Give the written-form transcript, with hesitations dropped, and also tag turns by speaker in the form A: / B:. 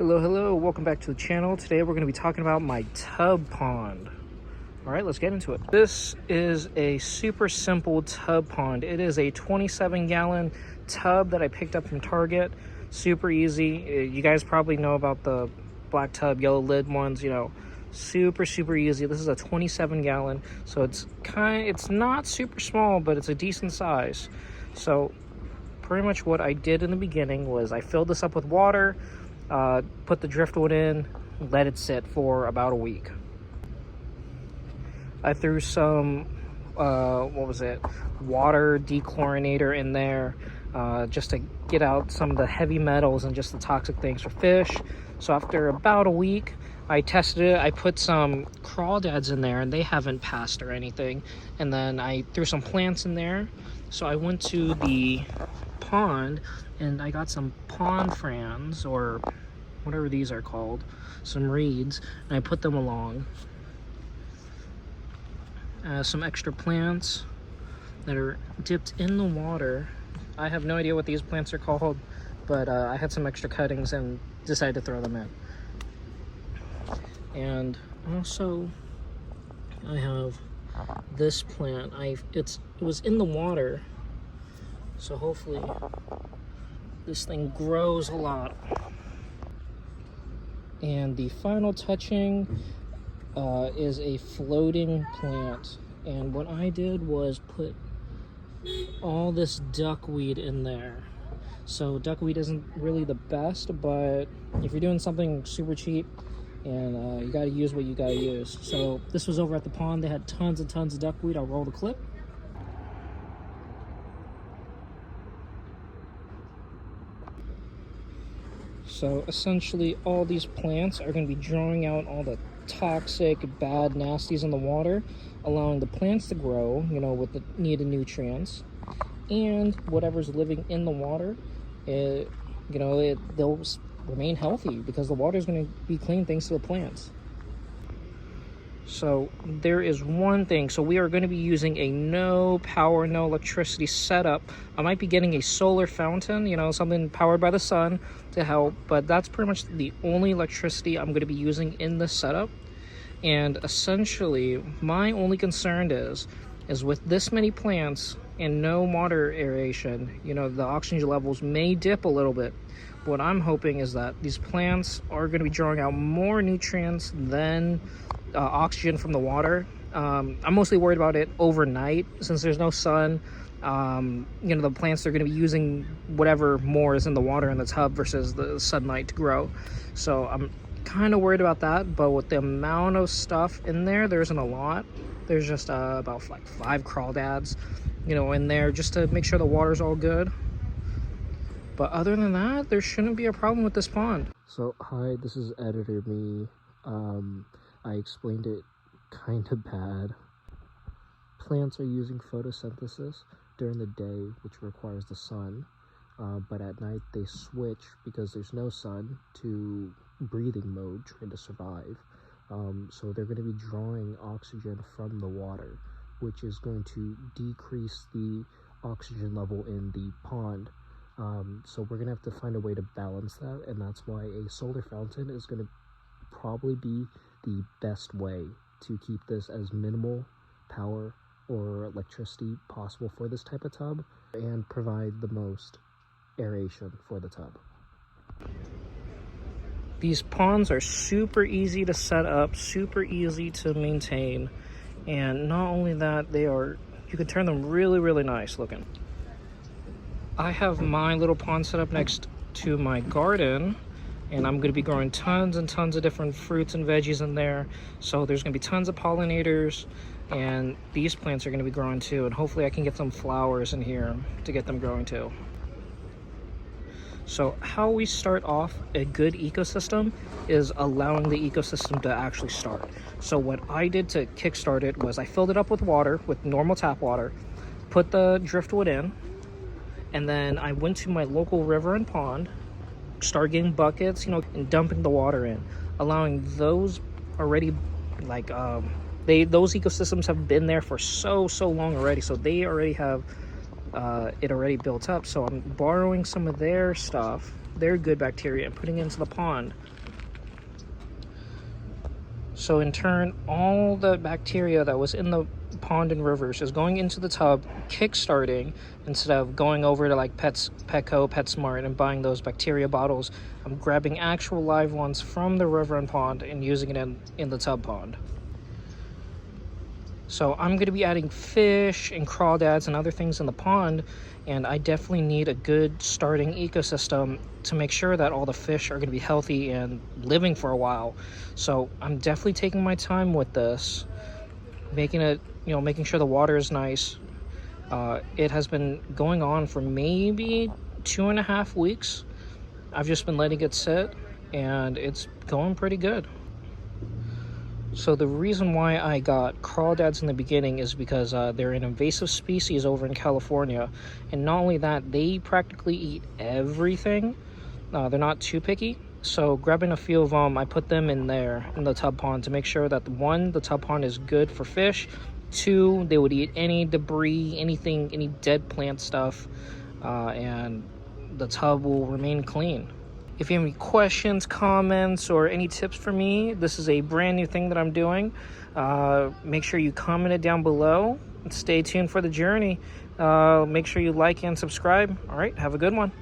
A: Hello, welcome back to the channel. Today we're going to be talking about my tub pond. All right, let's get into it. This is a super simple tub pond. It is a 27-gallon tub that I picked up from Target. Super easy. You guys probably know about the black tub, yellow lid ones, super easy. This is a 27-gallon, so it's not super small, but it's a decent size. So pretty much what I did in the beginning was I filled this up with water, put the driftwood in, let it sit for about a week. I threw some, water dechlorinator in there, just to get out some of the heavy metals and just the toxic things for fish. So after about a week, I tested it. I put some crawdads in there and they haven't passed or anything. And then I threw some plants in there. So I went to the pond and I got some pond frans, or whatever these are called, some reeds, and I put them along. Some extra plants that are dipped in the water. I have no idea what these plants are called, but I had some extra cuttings and decided to throw them in. And also I have this plant. It was in the water, so hopefully this thing grows a lot. And the final touching is a floating plant. And what I did was put all this duckweed in there. So duckweed isn't really the best, but if you're doing something super cheap, and you gotta use what you gotta use. So this was over at the pond. They had tons and tons of duckweed. I'll roll the clip. So essentially all these plants are going to be drawing out all the toxic, bad nasties in the water, allowing the plants to grow, with the needed nutrients, and whatever's living in the water, they'll remain healthy because the water is going to be clean thanks to the plants. So there is one thing. So we are going to be using a no power, no electricity setup. I might be getting a solar fountain, something powered by the sun to help, but that's pretty much the only electricity I'm going to be using in this setup. And essentially my only concern is with this many plants and no water aeration, the oxygen levels may dip a little bit. What I'm hoping is that these plants are going to be drawing out more nutrients than oxygen from the water. I'm mostly worried about it overnight since there's no sun. The plants are going to be using whatever more is in the water in the tub versus the sunlight to grow. So I'm kind of worried about that, but with the amount of stuff in there isn't a lot. There's just about like 5 crawdads, in there just to make sure the water's all good. But other than that, there shouldn't be a problem with this pond. So hi, this is Editor Me. I explained it kind of bad. Plants are using photosynthesis during the day, which requires the sun, but at night they switch because there's no sun to breathing mode, trying to survive. So they're going to be drawing oxygen from the water, which is going to decrease the oxygen level in the pond. So we're going to have to find a way to balance that, and that's why a solar fountain is going to probably be the best way to keep this as minimal power or electricity possible for this type of tub and provide the most aeration for the tub. These ponds are super easy to set up, super easy to maintain, and not only that, you can turn them really nice looking. I have my little pond set up next to my garden, and I'm going to be growing tons and tons of different fruits and veggies in there. So there's going to be tons of pollinators, and these plants are going to be growing too. And hopefully I can get some flowers in here to get them growing too. So how we start off a good ecosystem is allowing the ecosystem to actually start. So what I did to kickstart it was I filled it up with water, with normal tap water, put the driftwood in, and then I went to my local river and pond, start getting buckets, and dumping the water in, allowing those already, those ecosystems have been there for so long already, so they already have it already built up. So I'm borrowing some of their stuff, their good bacteria, and putting it into the pond. So in turn, all the bacteria that was in the pond and rivers is going into the tub, kick-starting, instead of going over to like Petco, PetSmart, and buying those bacteria bottles. I'm grabbing actual live ones from the river and pond and using it in the tub pond. So I'm going to be adding fish and crawdads and other things in the pond, and I definitely need a good starting ecosystem to make sure that all the fish are going to be healthy and living for a while. So I'm definitely taking my time with this, making sure the water is nice. It has been going on for maybe 2.5 weeks. I've just been letting it sit, and it's going pretty good. So the reason why I got crawdads in the beginning is because they're an invasive species over in California. And not only that, they practically eat everything. They're not too picky. So grabbing a few of them, I put them in there in the tub pond to make sure that, one, the tub pond is good for fish. 2, they would eat any debris, anything, any dead plant stuff, and the tub will remain clean. If you have any questions, comments, or any tips for me, this is a brand new thing that I'm doing. Make sure you comment it down below. Stay tuned for the journey. Make sure you like and subscribe. All right, have a good one.